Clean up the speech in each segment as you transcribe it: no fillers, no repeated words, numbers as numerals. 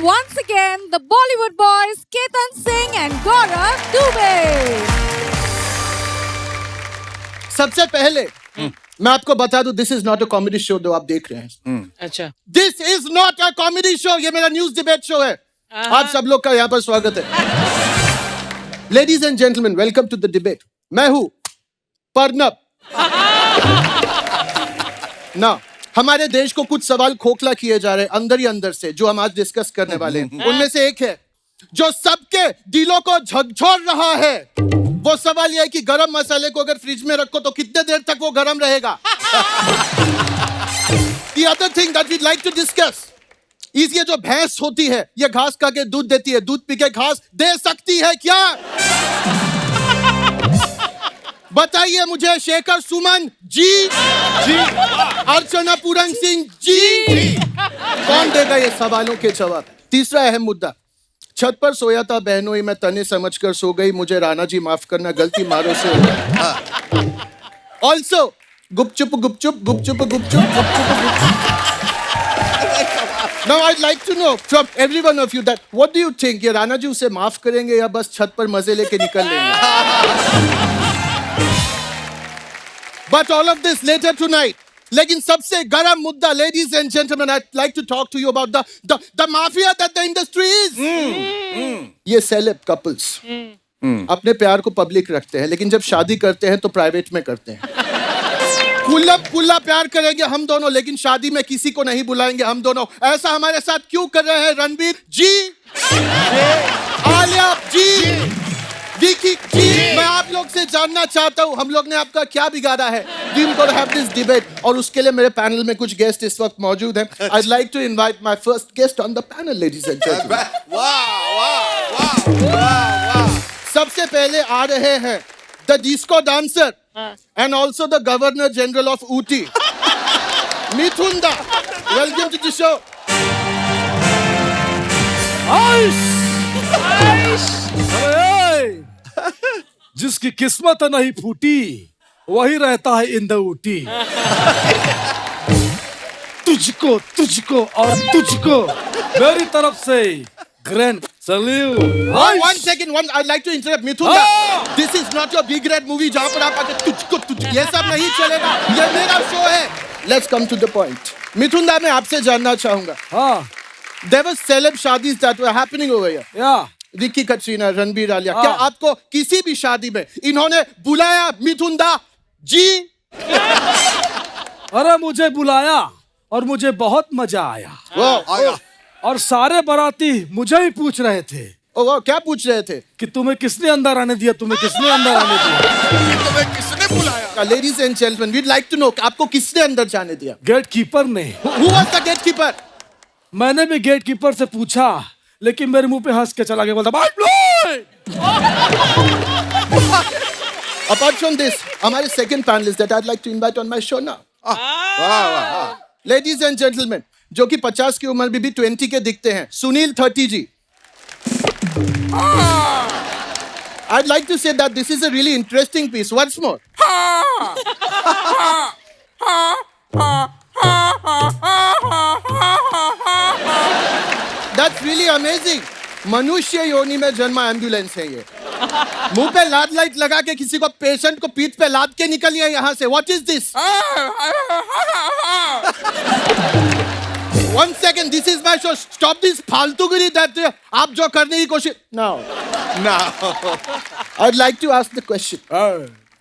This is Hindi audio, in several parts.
once again the Bollywood boys Ketan Singh and Gaurav Dubey. सबसे पहले मैं आपको बता दूं, this is not a comedy show जो आप देख रहे हैं. अच्छा, this is not a comedy show. ये मेरा न्यूज डिबेट शो है. आप सब लोग का यहाँ पर स्वागत है. Ladies and gentleman, welcome to the debate. मैं हूं पर्नब. ना, हमारे देश को कुछ सवाल खोखला किए जा रहे हैं अंदर ही अंदर से, जो हम आज डिस्कस करने वाले हैं. उनमें से एक है जो सबके दिलों को झकझोर रहा है. वो सवाल यह है कि गरम मसाले को अगर फ्रिज में रखो तो कितने देर तक वो गरम रहेगा. The other thing that we'd like to discuss is ये जो भैंस होती है, ये घास खा के दूध देती है, दूध पी के घास दे सकती है क्या? बताइए मुझे. शेखर सुमन जी, अर्चना पूरन सिंह जी, कौन देगा ये सवालों के जवाब? तीसरा अहम मुद्दा. छत पर सोया था बहनोई, मैं तने समझकर सो गई, मुझे राणा जी माफ करना, गलती मारो से हो गई. Also gupchup gupchup gupchup gupchup gupchup. Now I'd like to know from every one of you that what do you think, ये राणा जी उसे माफ करेंगे या बस छत पर मजे लेके निकल लेंगे? But all of this later tonight. लेकिन सबसे गरम मुद्दा, ladies and gentlemen, I'd like to talk to you about the mafia that the industry is. ये celeb couples अपने प्यार को पब्लिक रखते हैं, लेकिन जब शादी करते हैं तो प्राइवेट में करते हैं. कुल्ला प्यार करेंगे हम दोनों, लेकिन शादी में किसी को नहीं बुलाएंगे हम दोनों. ऐसा हमारे साथ क्यों कर रहे हैं रणबीर जी, आलिया जी, विकी जी? मैं आप लोग से जानना चाहता हूं, हम लोग ने आपका क्या बिगाड़ा है? We will have this debate, और उसके लिए मेरे पैनल में कुछ गेस्ट इस वक्त मौजूद हैं. I'd like to invite my first guest on the panel, ladies and gentlemen. वाह. सबसे पहले आ रहे हैं the disco dancer and also the Governor General of Ooty, Mithun Da. Welcome to the show. जिसकी किस्मत नहीं फूटी वही रहता है इन द ऊटी. तुझको और तुझको मेरी तरफ से grand salute. One second, I'd like to interrupt. Mithun Da, this is not your big red movie जहाँ पर आप आके तुझको ये सब नहीं चलेगा. ये मेरा शो है. Let's come to the point. Mithun Da, मैं आपसे जानना चाहूंगा. हाँ, There were celeb शादीज that were happening over here. या विक्की कटरीना, रणबीर आलिया. क्या आपको किसी भी शादी में इन्होंने बुलाया मिथुन दा जी? अरे मुझे बुलाया और मुझे बहुत मजा आया. और सारे बाराती मुझे ही पूछ रहे थे. ओ, क्या पूछ रहे थे? कि तुम्हें किसने अंदर आने दिया, तुम्हें किसने अंदर आने दिया, तुम्हें किसने बुलाया? Ladies and gentlemen, we'd like to know आपको किसने अंदर जाने दिया? गेट कीपर ने. Who was the gatekeeper? मैंने भी गेट कीपर से पूछा, लेकिन मेरे मुंह पे हंस के चला गया, बोलता Apart from this, हमारे second panelist that I'd like to invite on my show now. Ladies and gentlemen, जो कि 50 की उम्र में भी 20 के दिखते हैं, सुनील 30 जी. I'd like to say that this is a really interesting piece. Once more. That's really amazing. मनुष्य योनि में जन्मा एम्बुलेंस है ये. मुंह पे लाद लाइट लगा के किसी को, पेशेंट को पीठ पे लाद के निकलिए यहाँ से. What is this? One second, this is my show. Stop this फालतूगिरी that आप जो करने की कोशिश. No. I'd like to ask the question.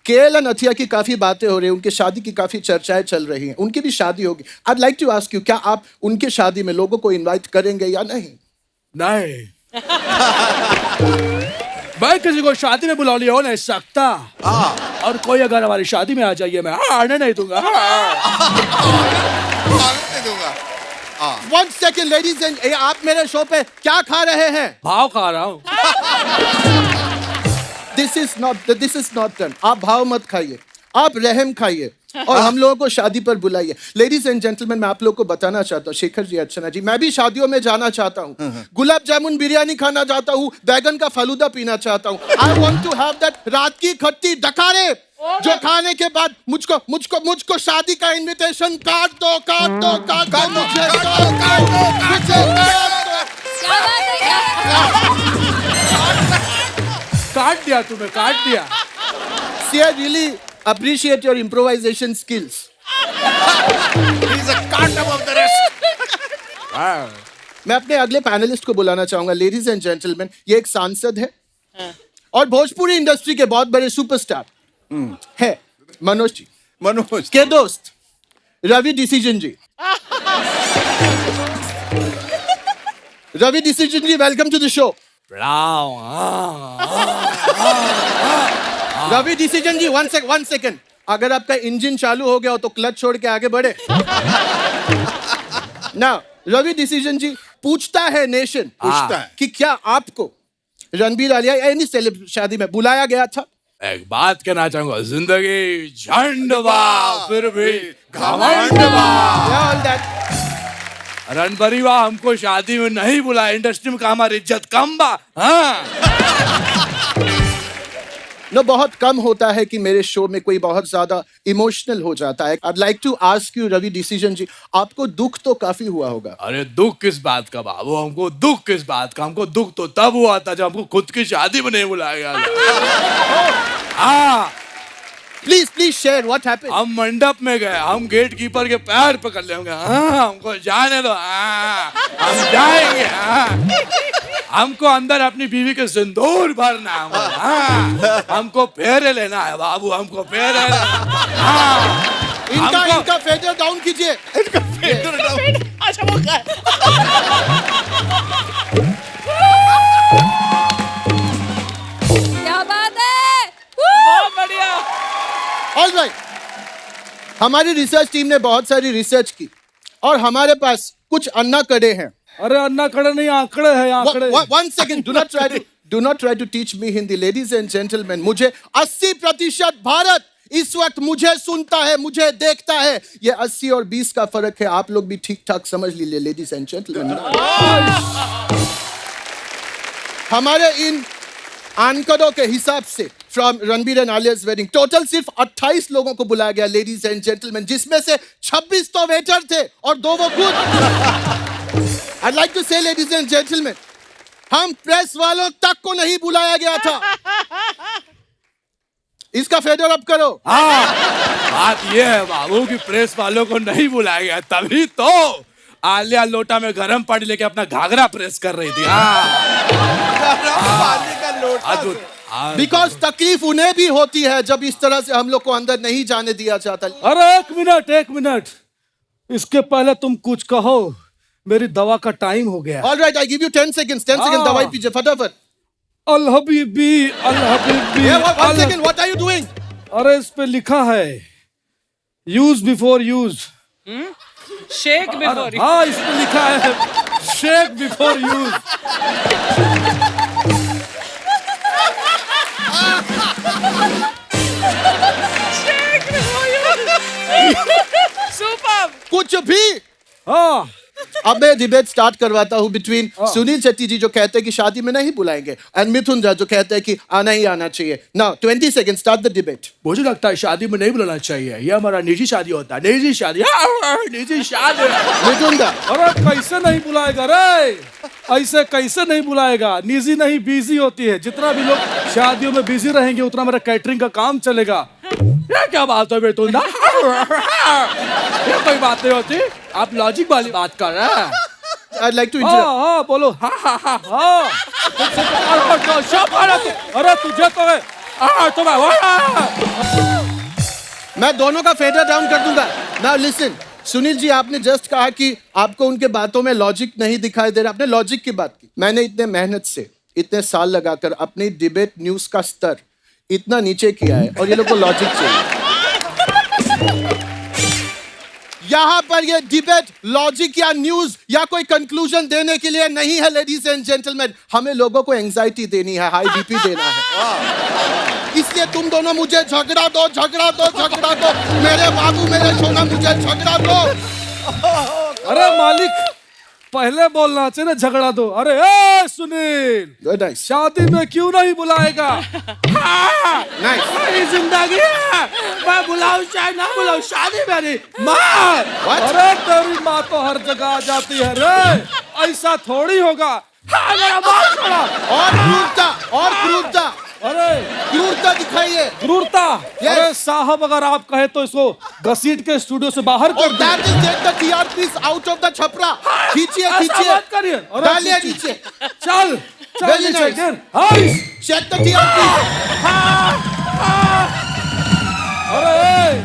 KL और नथिया की काफी बातें हो रही हैं, उनके शादी की काफी चर्चाएं चल रही हैं, उनकी भी शादी होगी. I'd like to ask you, क्या आप उनके शादी में लोगों को इनवाइट करेंगे या नहीं? नहीं. मैं किसी को शादी में बुला लिया हो नहीं सकता. और कोई अगर हमारी शादी में आ जाइए, मैं आने नहीं दूंगा. One second, ladies and आप मेरे शो पे क्या खा रहे हैं? भाव खा रहा हूँ. This is not done. आप भाव मत खाइए, आप रहम खाइए और हम लोगों को शादी पर बुलाइए. लेडीज एंड जेंटलमैन, मैं आप लोगों को बताना चाहता हूँ, शेखर जी, अर्चना जी, मैं भी शादियों में जाना चाहता हूँ. गुलाब जामुन बिरयानी खाना चाहता हूँ, बैगन का फलूदा पीना चाहता हूँ. I want to have that रात की खट्टी डकारे, जो खाने के बाद मुझको शादी का इनविटेशन काट दो मुझे. क्या बात है, क्या बात है? काट दिया तुम्हें, काट दिया। See, I really appreciate your improvisation skills. He's a carton of the rest. मैं अपने अगले पैनलिस्ट को बुलाना चाहूंगा। लेडीज एंड जेंटलमैन, ये एक सांसद है और भोजपुरी इंडस्ट्री के बहुत बड़े सुपरस्टार है मनोज जी मनोज के दोस्त Ravi decision ji. Ravi decision ji, welcome to the show. Ravi decision ji, one second, अगर आपका इंजन चालू हो गया हो तो क्लच छोड़ के आगे बढ़े। ना रवि डिसीजन जी, पूछता है नेशन, पूछता है कि क्या आपको रणबीर आलिया यानी सेलेब शादी में बुलाया गया था? एक बात कहना चाहूंगा, जिंदगी झंडवा फिर भी घमंडवा। Yeah, all that. रणबरीवा हमको शादी में नहीं बुलाया, इंडस्ट्री में हमारी इज्जत कम बा। हाँ, नो, बहुत कम होता है कि मेरे शो में कोई बहुत ज्यादा इमोशनल हो जाता है। I'd like to ask you, Ravi decision ji, आपको दुख तो काफी हुआ होगा। अरे दुख किस बात का बाबू, हमको दुख किस बात का? हमको दुख तो तब हुआ था जब हमको खुद की शादी में नहीं बुलाया गया था। हाँ, प्लीज शेयर व्हाट हैपेंड। हम मंडप में गए, हम गेट कीपर के पैर पकड़ लेंगे। हाँ, हमको जाने दो। हाँ, हम जाएंगे। हाँ, हमको अंदर अपनी बीवी के सिंदूर भरना है। हाँ, हमको फेरे लेना है बाबू, हमको फेरे लेना। हाँ, इनका फेडर डाउन कीजिए। अच्छा वो क्या है? क्या बात है? बहुत बढ़िया। ऑलराइट, हमारी रिसर्च टीम ने बहुत सारी रिसर्च की और हमारे पास कुछ अन्ना कड़े हैं। अरे अन्ना खड़े नहीं, आंकड़े हैं, आंकड़े। One second, do not try to teach me Hindi, ladies and gentlemen. मुझे 80% भारत इस वक्त मुझे सुनता है, मुझे देखता है। ये 80 और 20 का फर्क है, आप लोग भी ठीक ठाक समझ लीजिए, लेडीज एंड जेंटलमैन। हमारे इन एंकरों के हिसाब से फ्रॉम रणबीर एंड आलिया's वेडिंग टोटल सिर्फ 28 लोगों को बुलाया गया, लेडीज एंड जेंटलमैन, जिसमें से 26 तो वेटर थे और 2 वो खुद। I'd like to say, ladies and gentlemen, हम प्रेस वालों तक को नहीं बुलाया गया था। इसका फेडर अप करो। हाँ, बात ये है बाबू कि प्रेस वालों को नहीं बुलाया गया, तभी तो आलिया लोटा में गरम पानी लेके अपना घाघरा प्रेस कर रही थी। हाँ, पानी का लोटा। अद्भुत। बिकॉज तकलीफ उन्हें भी होती है जब इस तरह से हम लोग को अंदर नहीं जाने दिया जाता। अरे एक मिनट, इसके पहले तुम कुछ कहो, मेरी दवा का टाइम हो गया। All right, I give you 10 seconds. 10 seconds, दवाई पीजिए फटाफट। अल Habibi. Yeah, one second, what are you doing? अरे इस पे लिखा है use before use. Shake before. हाँ, इस पे लिखा है शेक बिफोर यूज। सुपर। कुछ भी। हाँ, अब मैं डिबेट स्टार्ट करवाता हूँ बिटवीन सुनील शेट्टी जी जो कहते हैं कि शादी में नहीं बुलाएंगे एंड मिथुन झा जो कहते हैं कि आना ही आना चाहिए। Now 20 second, start the debate. मुझे लगता है शादी में नहीं बुलाना चाहिए, ये हमारा निजी शादी होता है। निजी शादी, निजी शादी। मिथुन दा, अरे कैसे नहीं बुलाएगा रे, ऐसे कैसे नहीं बुलाएगा? निजी नहीं, बिजी होती है। जितना भी लोग शादियों में बिजी रहेंगे उतना मेरा कैटरिंग का काम चलेगा। ये क्या बात है बेटू? ये कोई बात नहीं होती, आप लॉजिक वाली बात कर रहे हैं। I'd like to interrupt. हाँ, बोलो। हाँ। अरे तुझे तो है। मैं दोनों का फेडर डाउन कर दूंगा। नाउ लिसन, सुनील जी, आपने जस्ट कहा कि आपको उनके बातों में लॉजिक नहीं दिखाई दे रहा। आपने लॉजिक की बात की। मैंने इतने मेहनत से इतने साल लगाकर अपनी डिबेट न्यूज का स्तर इतना नीचे किया है और ये लोग को लॉजिक चाहिए। यहाँ पर ये डिबेट लॉजिक या न्यूज या कोई कंक्लूजन देने के लिए नहीं है, लेडीज एंड जेंटलमैन। हमें लोगों को एंजाइटी देनी है, हाई बीपी देना है। इसलिए तुम दोनों मुझे झगड़ा दो, मेरे बाबू मेरे सोना, मुझे झगड़ा दो। अरे मालिक, पहले बोलना चाहिए ना, झगड़ा दो। अरे ए सुनील, नाइस, शादी में क्यों नहीं बुलाएगा? नाइस। मेरी जिंदगी है, मैं बुलाऊं चाहे ना बुलाऊं, शादी मेरी माँ। What? अरे तेरी माँ तो हर जगह आ जाती है रे, ऐसा थोड़ी होगा। हाँ, मेरा बाल छोड़ा। और क्रूरता अरे क्रूरता दिखाइए। क्रूरता। Yes. अरे साहब, अगर आप कहे तो इसको घसीट के स्टूडियो से बाहर कर और दो। that will take the TRPs out of the Chhapra. खींचिए ऐसा मत करिए। अरे डालिए नीचे। चल चल Very नीचे nice. गिर। हाय। Check the TRPs। अरे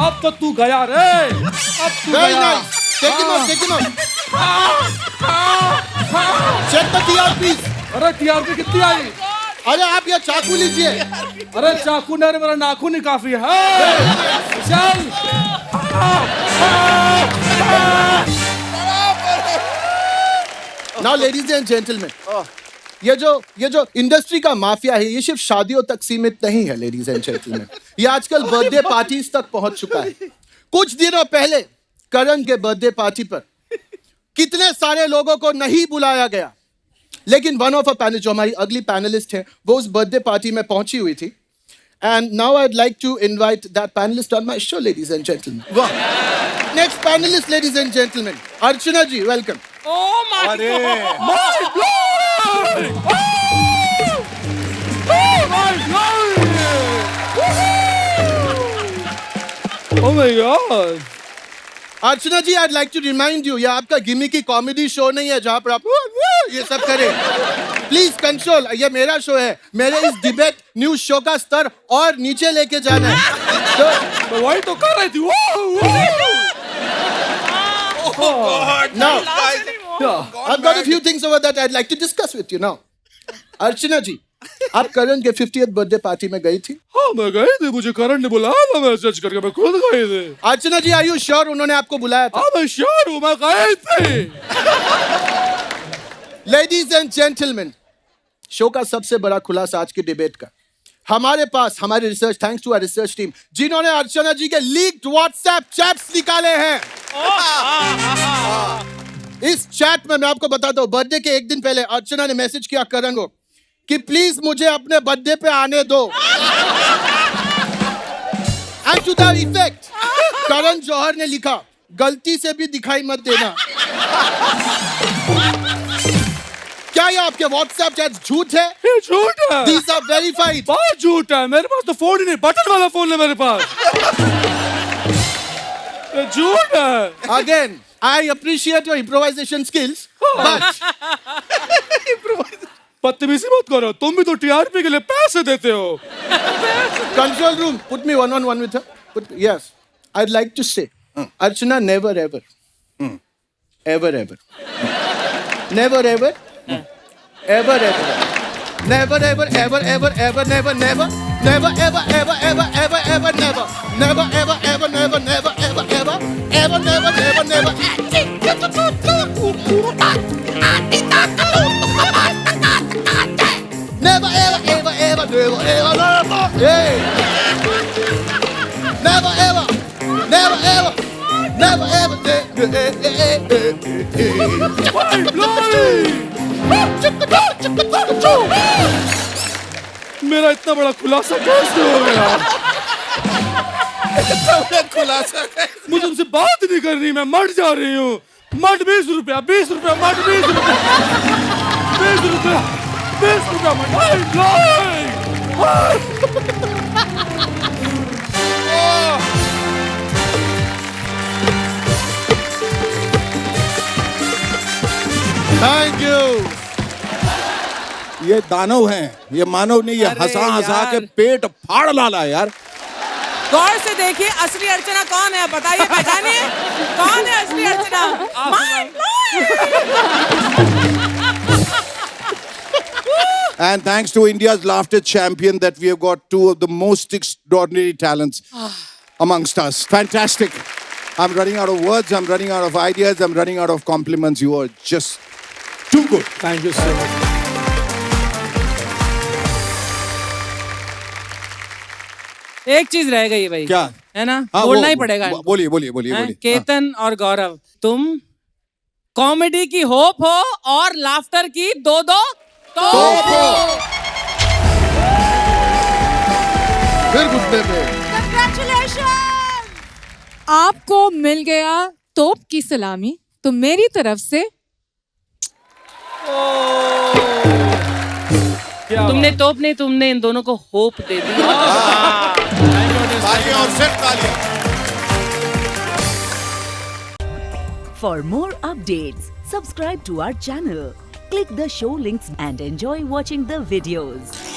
अब तो तू गया रे। अब तू Very गया। nice. Take him out. Check the TRPs। अरे टीआरपी कितनी आई? अरे आप ये चाकू लीजिए। अरे चाकू ने मेरा नाखून ही काफी है। चल। Now ladies and gentlemen, ये जो इंडस्ट्री का माफिया है, ये सिर्फ शादियों तक सीमित नहीं है लेडीज एंड जेंटलमैन। ये आजकल बर्थडे पार्टीज तक पहुंच चुका है। कुछ दिनों पहले करण के बर्थडे पार्टी पर कितने सारे लोगों को नहीं बुलाया गया, लेकिन वन ऑफ अ पैनल, जो हमारी अगली पैनलिस्ट है, वो उस बर्थडे पार्टी में पहुंची हुई थी। And now I would like to invite that panelist on my show, ladies and gentleman. वाह, next panelist ladies and gentleman, Archana ji, welcome. Oh my God. My glory! My glory! Oh my God! Archana ji, I'd like to remind you, ये आपका गिमिकी कॉमेडी शो नहीं है जहां पर आप ये सब करें। प्लीज कंट्रोल, ये मेरा शो है। मेरे इस डिबेट न्यूज शो का स्तर और नीचे लेके जाना है। तो वही तो कर रही थी। Now, Yeah. I've got a few things over that I'd like to discuss with you now. अर्चना जी, आप करण के 50th बर्थडे पार्टी में गई थी? हाँ, मैं गई थी। मुझे करण ने बुलाया था, मैसेज करके मैं खुद गई थी। अर्चना जी, आर यू श्योर उन्होंने आपको बुलाया था? हाँ, मैं श्योर हूँ, मैं गई थी। लेडीज एंड जेंटलमैन, शो का सबसे बड़ा खुलासा आज की डिबेट का, हमारे पास हमारी research, thanks to our research team, जिन्होंने अर्चना जी के लीक्ड व्हाट्सएप चैट्स निकाले हैं। इस चैट में मैं आपको बताता हूं, बर्थडे के एक दिन पहले अर्चना ने मैसेज किया करण को कि प्लीज मुझे अपने बर्थडे पे आने दो। And to that effect Karan Johar ने लिखा, गलती से भी दिखाई मत देना। क्या ये आपके व्हाट्सएप चैट्स झूठ है? ये झूठ है। These are verified. बहुत झूठ है। मेरे पास तो फोन ही नहीं, बटन वाला फोन है मेरे पास। ये झूठ है। Again, I appreciate your improvisation skills, but बदतमीजी मत करो, तुम भी तो टीआरपी के लिए पैसे देते हो। control room, put me one-on-one with her. Yes, I'd like to say, Archana, never ever, ever ever, never ever, ever ever, never ever, ever ever, ever never, never, never ever, ever ever, ever ever, never, never ever, ever, never, never ever, ever, ever, never, never, never. Never ever, ever, ever, never, ever, never. Hey. Never ever, never ever, never ever. मेरा इतना बड़ा खुलासा कैसे हो गया? खुलासा मुझे तुमसे बात नहीं करनी, मैं मर जा रही हूँ। मट 20 रुपया, 20 रुपया, मट 20 रुपया, 20 रुपया, 20 रुपया मट। Thank you. ये दानव हैं, ये मानव नहीं, ये अरे हंसा हंसा के यार। पेट फाड़ डाला यार। गौर से देखिए, असली अर्चना कौन है बताइए, पहचानिए कौन है असली अर्चना। Mind And thanks to India's laughter champion that we have got two of the most extraordinary talents amongst us. Fantastic. I'm running out of words, I'm running out of ideas, I'm running out of compliments. You are just too good. Thank you so much. एक चीज रह गई भाई, क्या? है ना, हाँ, बोलना ही वो- पड़ेगा। बोलिए बोलिए बोलिए हैं? बोलिए। केतन और गौरव, तुम कॉमेडी की होप हो और लाफ्टर की दो तोप हो। फिर घुटने पे। Congratulations! आपको मिल गया तोप की सलामी, तो मेरी तरफ से तुमने तोप नहीं, तुमने इन दोनों को होप दे दी। तालियां और सिर्फ तालियां। For more updates, subscribe to our channel, click the show links and enjoy watching the videos.